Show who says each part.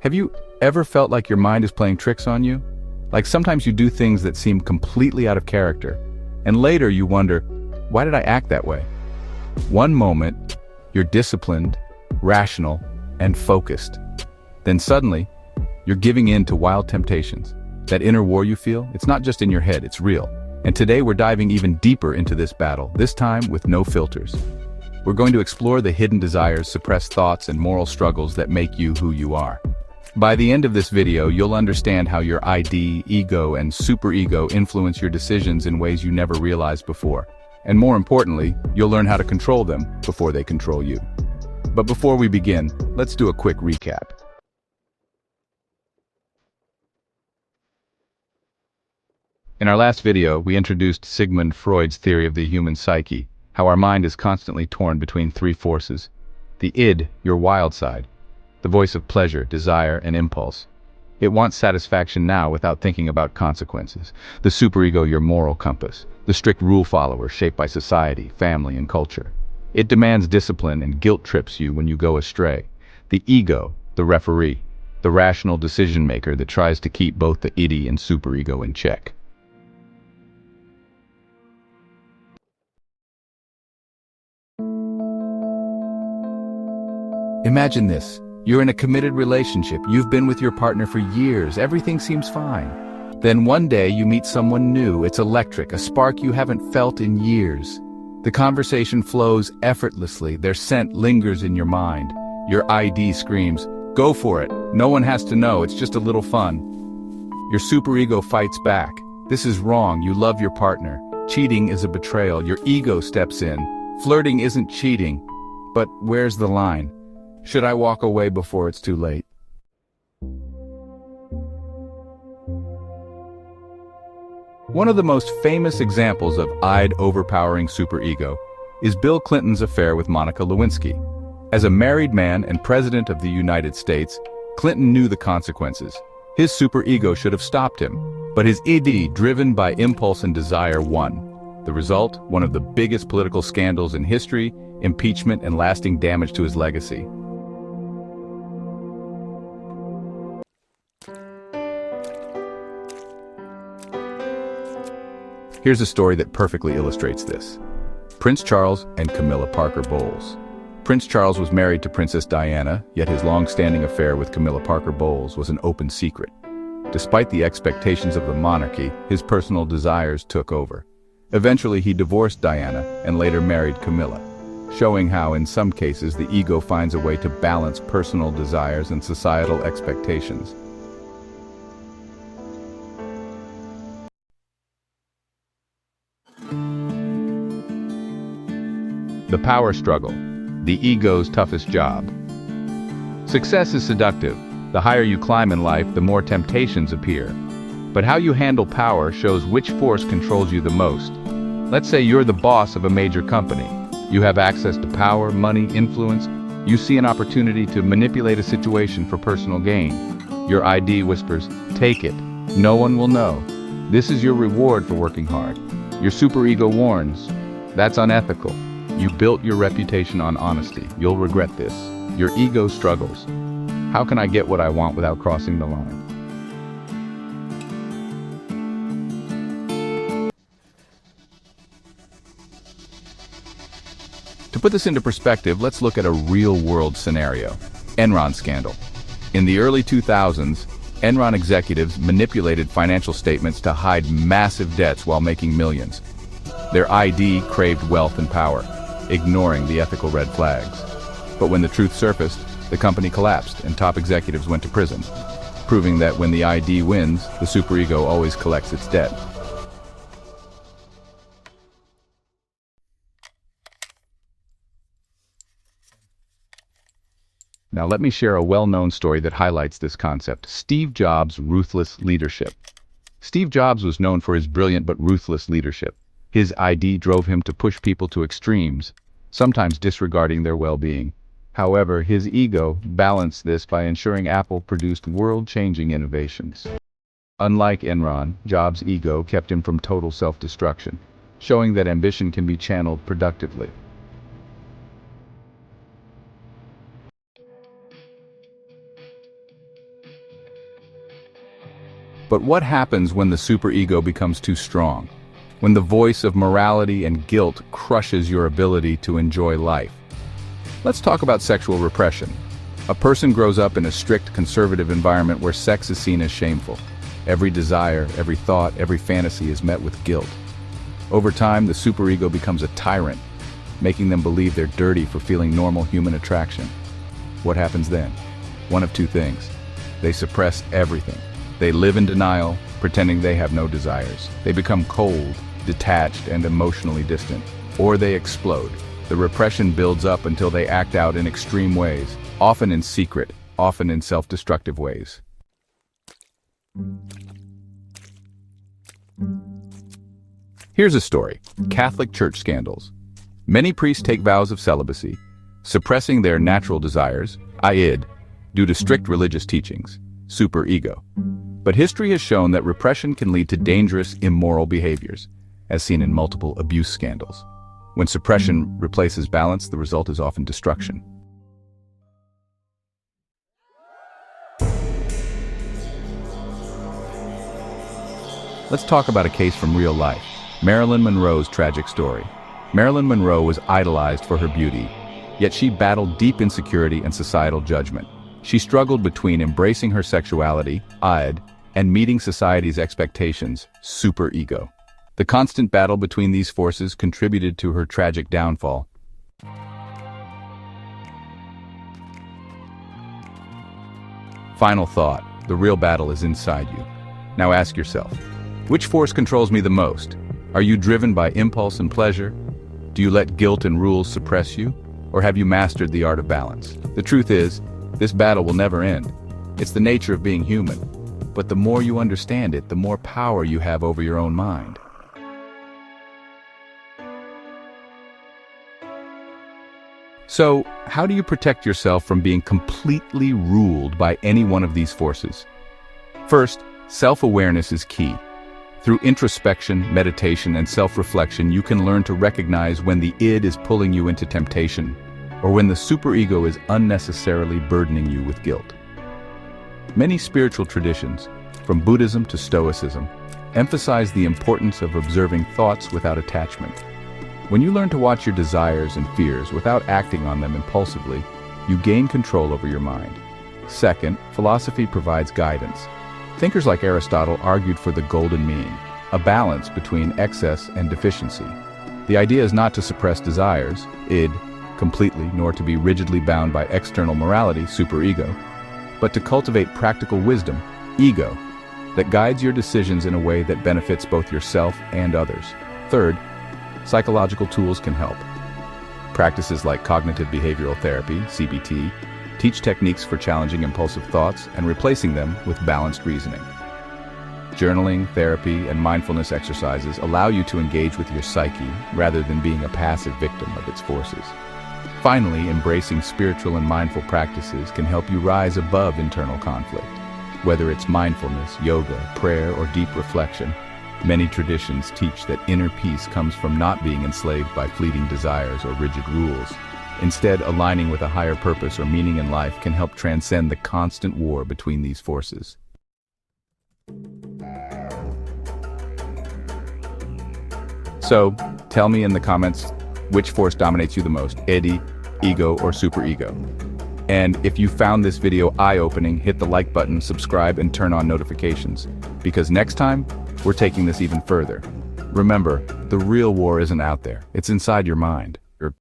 Speaker 1: Have you ever felt like your mind is playing tricks on you? Like sometimes you do things that seem completely out of character, and later you wonder, why did I act that way? One moment, you're disciplined, rational, and focused. Then suddenly, you're giving in to wild temptations. That inner war you feel, it's not just in your head, it's real. And today we're diving even deeper into this battle, this time with no filters. We're going to explore the hidden desires, suppressed thoughts, and moral struggles that make you who you are. By the end of this video, you'll understand how your ID, ego, and superego influence your decisions in ways you never realized before. And more importantly, you'll learn how to control them before they control you. But before we begin, let's do a quick recap. In our last video, we introduced Sigmund Freud's theory of the human psyche, how our mind is constantly torn between three forces. The id, your wild side, the voice of pleasure, desire, and impulse. It wants satisfaction now without thinking about consequences. The superego, your moral compass, the strict rule follower shaped by society, family, and culture. It demands discipline and guilt trips you when you go astray. The ego, the referee, the rational decision maker that tries to keep both the id and superego in check. Imagine this. You're in a committed relationship. You've been with your partner for years. Everything seems fine. Then one day you meet someone new. It's electric, a spark you haven't felt in years. The conversation flows effortlessly. Their scent lingers in your mind. Your ID screams, "Go for it. No one has to know. It's just a little fun." Your superego fights back. This is wrong. You love your partner. Cheating is a betrayal. Your ego steps in. Flirting isn't cheating. But where's the line? Should I walk away before it's too late? One of the most famous examples of I'd overpowering superego is Bill Clinton's affair with Monica Lewinsky. As a married man and president of the United States, Clinton knew the consequences. His superego should have stopped him, but his id, driven by impulse and desire, won. The result, one of the biggest political scandals in history, impeachment, and lasting damage to his legacy. Here's a story that perfectly illustrates this. Prince Charles and Camilla Parker Bowles. Prince Charles was married to Princess Diana, yet his long-standing affair with Camilla Parker Bowles was an open secret. Despite the expectations of the monarchy, his personal desires took over. Eventually, he divorced Diana and later married Camilla, showing how, in some cases, the ego finds a way to balance personal desires and societal expectations. The power struggle, the ego's toughest job. Success is seductive. The higher you climb in life, the more temptations appear. But how you handle power shows which force controls you the most. Let's say you're the boss of a major company. You have access to power, money, influence. You see an opportunity to manipulate a situation for personal gain. Your ID whispers, "Take it. No one will know. This is your reward for working hard." Your superego warns, "That's unethical. You built your reputation on honesty. You'll regret this." Your ego struggles. "How can I get what I want without crossing the line?" To put this into perspective, let's look at a real-world scenario. Enron Scandal. In the early 2000s, Enron executives manipulated financial statements to hide massive debts while making millions. Their ID craved wealth and power, ignoring the ethical red flags. But when the truth surfaced, the company collapsed and top executives went to prison, proving that when the ID wins, the superego always collects its debt. Now let me share a well-known story that highlights this concept: Steve Jobs' ruthless leadership. Steve Jobs was known for his brilliant but ruthless leadership. His ID drove him to push people to extremes, sometimes disregarding their well-being. However, his ego balanced this by ensuring Apple produced world-changing innovations. Unlike Enron, Jobs' ego kept him from total self-destruction, showing that ambition can be channeled productively. But what happens when the superego becomes too strong? When the voice of morality and guilt crushes your ability to enjoy life? Let's talk about sexual repression. A person grows up in a strict conservative environment where sex is seen as shameful. Every desire, every thought, every fantasy is met with guilt. Over time, the superego becomes a tyrant, making them believe they're dirty for feeling normal human attraction. What happens then? One of two things. They suppress everything. They live in denial, pretending they have no desires. They become cold, detached, and emotionally distant. Or they explode. The repression builds up until they act out in extreme ways, often in secret, often in self-destructive ways. Here's a story: Catholic Church scandals. Many priests take vows of celibacy, suppressing their natural desires, id, due to strict religious teachings, superego. But history has shown that repression can lead to dangerous, immoral behaviors, as seen in multiple abuse scandals. When suppression replaces balance, the result is often destruction. Let's talk about a case from real life: Marilyn Monroe's tragic story. Marilyn Monroe was idolized for her beauty, yet she battled deep insecurity and societal judgment. She struggled between embracing her sexuality, id, and meeting society's expectations, superego. The constant battle between these forces contributed to her tragic downfall. Final thought: the real battle is inside you. Now ask yourself, which force controls me the most? Are you driven by impulse and pleasure? Do you let guilt and rules suppress you? Or have you mastered the art of balance? The truth is, this battle will never end. It's the nature of being human. But the more you understand it, the more power you have over your own mind. So, how do you protect yourself from being completely ruled by any one of these forces? First, self-awareness is key. Through introspection, meditation, and self-reflection, you can learn to recognize when the id is pulling you into temptation, or when the superego is unnecessarily burdening you with guilt. Many spiritual traditions, from Buddhism to Stoicism, emphasize the importance of observing thoughts without attachment. When you learn to watch your desires and fears without acting on them impulsively, you gain control over your mind. Second, philosophy provides guidance. Thinkers like Aristotle argued for the golden mean, a balance between excess and deficiency. The idea is not to suppress desires, id, completely, nor to be rigidly bound by external morality, superego, but to cultivate practical wisdom, ego, that guides your decisions in a way that benefits both yourself and others. Third, psychological tools can help. Practices like cognitive behavioral therapy, CBT, teach techniques for challenging impulsive thoughts and replacing them with balanced reasoning. Journaling, therapy, and mindfulness exercises allow you to engage with your psyche rather than being a passive victim of its forces. Finally, embracing spiritual and mindful practices can help you rise above internal conflict. Whether it's mindfulness, yoga, prayer, or deep reflection, many traditions teach that inner peace comes from not being enslaved by fleeting desires or rigid rules. Instead, aligning with a higher purpose or meaning in life can help transcend the constant war between these forces. So, tell me in the comments which force dominates you the most, id, ego, or superego. And if you found this video eye-opening, hit the like button, subscribe, and turn on notifications. Because next time, we're taking this even further. Remember, the real war isn't out there, it's inside your mind.